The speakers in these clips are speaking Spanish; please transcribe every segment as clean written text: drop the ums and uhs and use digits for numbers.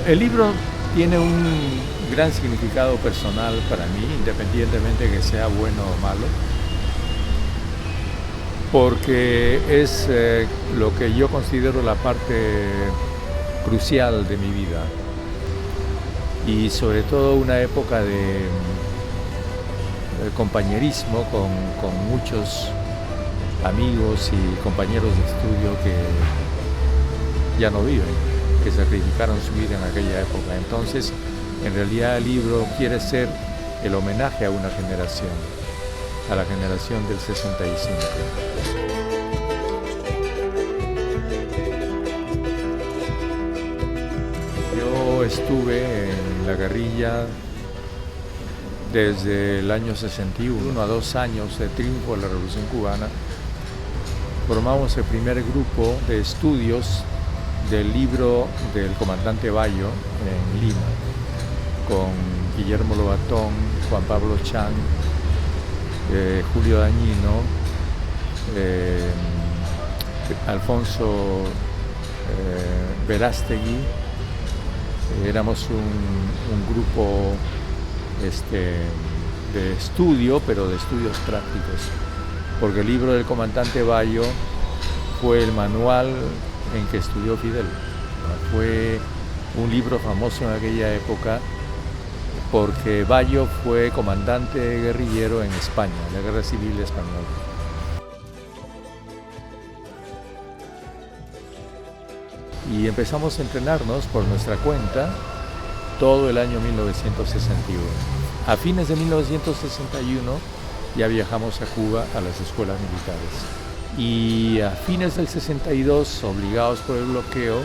El libro tiene un gran significado personal para mí, independientemente de que sea bueno o malo, porque es lo que yo considero la parte crucial de mi vida y sobre todo una época de compañerismo con muchos amigos y compañeros de estudio que ya no viven, que sacrificaron su vida en aquella época. Entonces, en realidad el libro quiere ser el homenaje a una generación, a la generación del 65. Yo estuve en la guerrilla desde el año 61 a 2 años de triunfo de la Revolución Cubana. Formamos el primer grupo de estudios del libro del comandante Bayo en Lima, con Guillermo Lobatón, Juan Pablo Chan, Julio Dañino, Alfonso Verástegui. Éramos un grupo de estudio, pero de estudios prácticos, porque el libro del comandante Bayo fue el manual en que estudió Fidel. Fue un libro famoso en aquella época porque Bayo fue comandante guerrillero en España, en la Guerra Civil Española. Y empezamos a entrenarnos por nuestra cuenta todo el año 1961. A fines de 1961 ya viajamos a Cuba a las escuelas militares. Y a fines del 62, obligados por el bloqueo,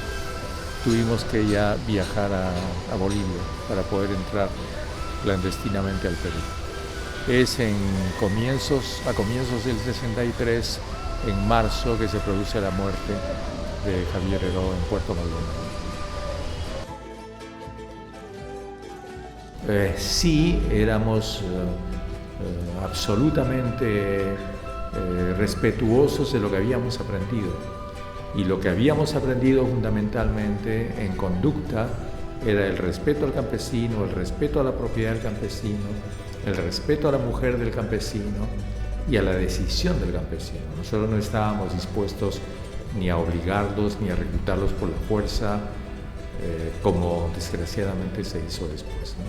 tuvimos que ya viajar a Bolivia para poder entrar clandestinamente al Perú. Es a comienzos del 63, en marzo, que se produce la muerte de Javier Heró en Puerto Maldonado. Sí, éramos absolutamente respetuosos de lo que habíamos aprendido, y lo que habíamos aprendido fundamentalmente en conducta era el respeto al campesino, el respeto a la propiedad del campesino, el respeto a la mujer del campesino y a la decisión del campesino. Nosotros no estábamos dispuestos ni a obligarlos ni a reclutarlos por la fuerza, como desgraciadamente se hizo después, ¿no?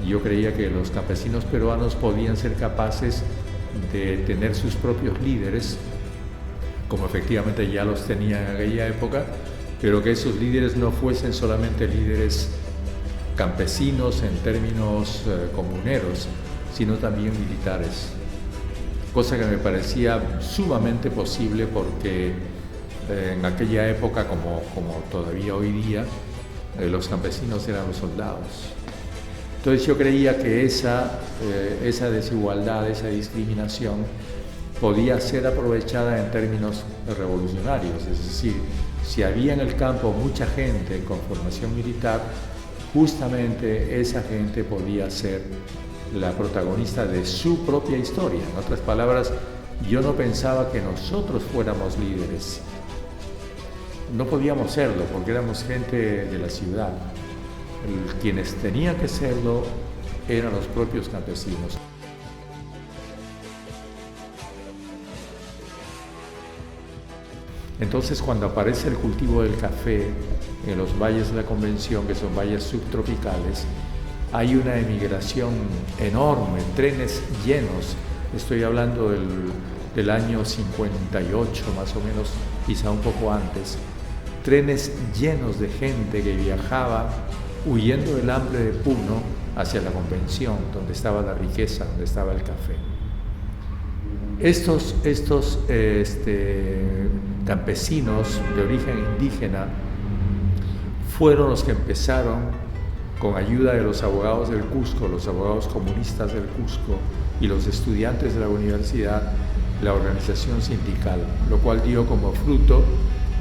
Yo creía que los campesinos peruanos podían ser capaces de tener sus propios líderes, como efectivamente ya los tenían en aquella época, pero que esos líderes no fuesen solamente líderes campesinos en términos comuneros, sino también militares, cosa que me parecía sumamente posible porque en aquella época, como todavía hoy día, los campesinos eran los soldados. Entonces yo creía que esa desigualdad, esa discriminación podía ser aprovechada en términos revolucionarios, es decir, si había en el campo mucha gente con formación militar, justamente esa gente podía ser la protagonista de su propia historia. En otras palabras, yo no pensaba que nosotros fuéramos líderes. No podíamos serlo porque éramos gente de la ciudad. Quienes tenían que serlo eran los propios campesinos. Entonces, cuando aparece el cultivo del café en los valles de la Convención, que son valles subtropicales, hay una emigración enorme, trenes llenos. Estoy hablando del año 58, más o menos, quizá un poco antes. Trenes llenos de gente que viajaba huyendo del hambre de Puno hacia la Convención, donde estaba la riqueza, donde estaba el café. Estos campesinos de origen indígena fueron los que empezaron, con ayuda de los abogados del Cusco, los abogados comunistas del Cusco y los estudiantes de la universidad, la organización sindical, lo cual dio como fruto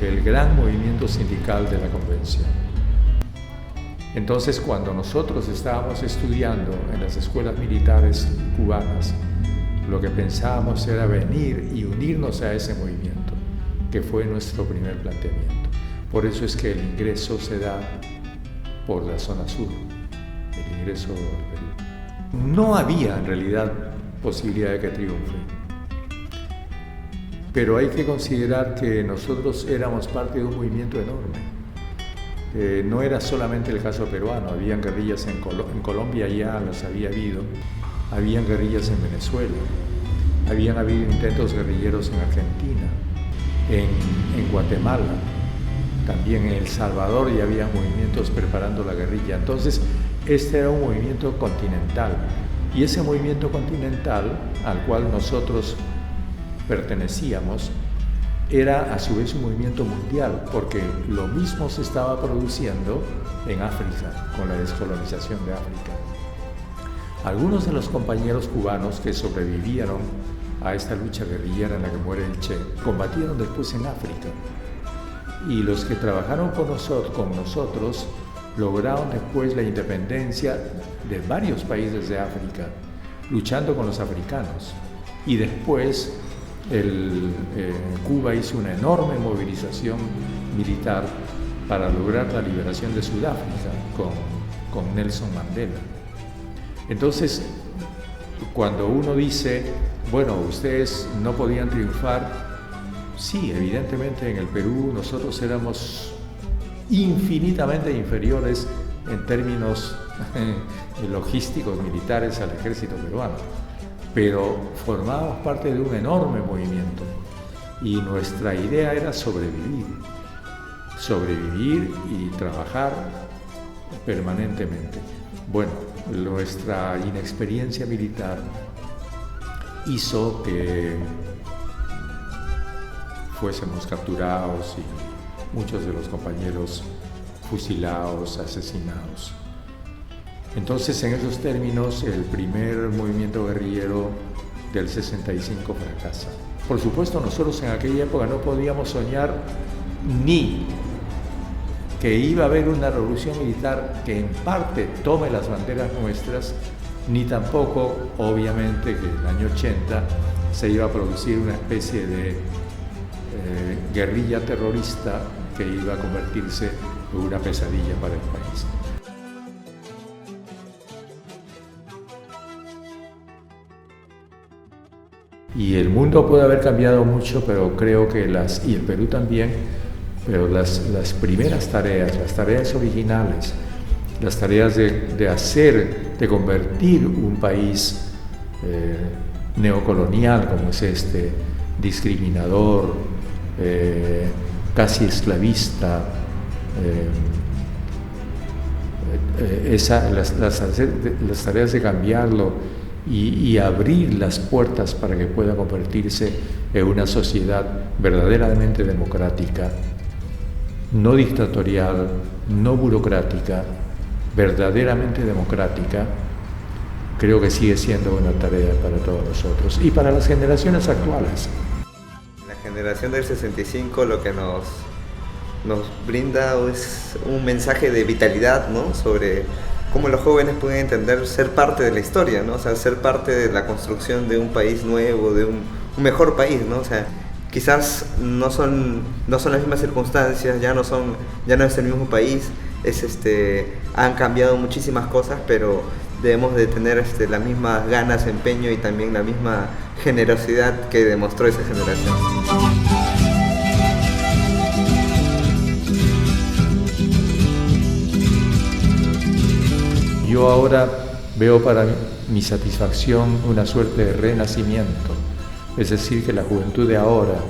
el gran movimiento sindical de la Convención. Entonces, cuando nosotros estábamos estudiando en las escuelas militares cubanas, lo que pensábamos era venir y unirnos a ese movimiento. que fue nuestro primer planteamiento. Por eso es que el ingreso se da por la zona sur, el ingreso al Perú. No había en realidad posibilidad de que triunfe, pero hay que considerar que nosotros éramos parte de un movimiento enorme. No era solamente el caso peruano, habían guerrillas en Colombia, ya las había habido, habían guerrillas en Venezuela, habían habido intentos guerrilleros en Argentina, en Guatemala, también en El Salvador ya había movimientos preparando la guerrilla. Entonces, este era un movimiento continental, y ese movimiento continental al cual nosotros pertenecíamos era a su vez un movimiento mundial, porque lo mismo se estaba produciendo en África, con la descolonización de África. Algunos de los compañeros cubanos que sobrevivieron a esta lucha guerrillera en la que muere el Che, combatieron después en África. Y los que trabajaron con nosotros lograron después la independencia de varios países de África, luchando con los africanos. Y después Cuba hizo una enorme movilización militar para lograr la liberación de Sudáfrica con Nelson Mandela. Entonces, cuando uno dice, bueno, ustedes no podían triunfar, sí, evidentemente en el Perú nosotros éramos infinitamente inferiores en términos logísticos militares al ejército peruano, pero formábamos parte de un enorme movimiento y nuestra idea era sobrevivir y trabajar permanentemente. Bueno, nuestra inexperiencia militar hizo que fuésemos capturados y muchos de los compañeros fusilados, asesinados. Entonces, en esos términos, el primer movimiento guerrillero del 65 fracasa. Por supuesto, nosotros en aquella época no podíamos soñar ni que iba a haber una revolución militar que en parte tome las banderas nuestras, ni tampoco, obviamente, que en el año 80 se iba a producir una especie de guerrilla terrorista que iba a convertirse en una pesadilla para el país. Y el mundo puede haber cambiado mucho, pero creo que y el Perú también, pero las primeras tareas, las tareas originales, las tareas de convertir un país neocolonial como es este, discriminador, casi esclavista, las tareas de cambiarlo y abrir las puertas para que pueda convertirse en una sociedad verdaderamente democrática, no dictatorial, no burocrática, verdaderamente democrática, creo que sigue siendo una tarea para todos nosotros y para las generaciones actuales. La generación del 65 lo que nos brinda es un mensaje de vitalidad, ¿no? Sobre cómo los jóvenes pueden entender ser parte de la historia, ¿no? O sea, ser parte de la construcción de un país nuevo, de un mejor país, ¿no? O sea, quizás no son las mismas circunstancias, ya no es el mismo país, han cambiado muchísimas cosas, pero debemos de tener las mismas ganas, empeño y también la misma generosidad que demostró esa generación. Yo ahora veo para mi satisfacción una suerte de renacimiento, es decir, que la juventud de ahora,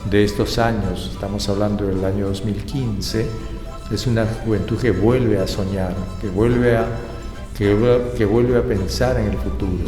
de estos años, estamos hablando del año 2015, es una juventud que vuelve a soñar, que vuelve a pensar en el futuro.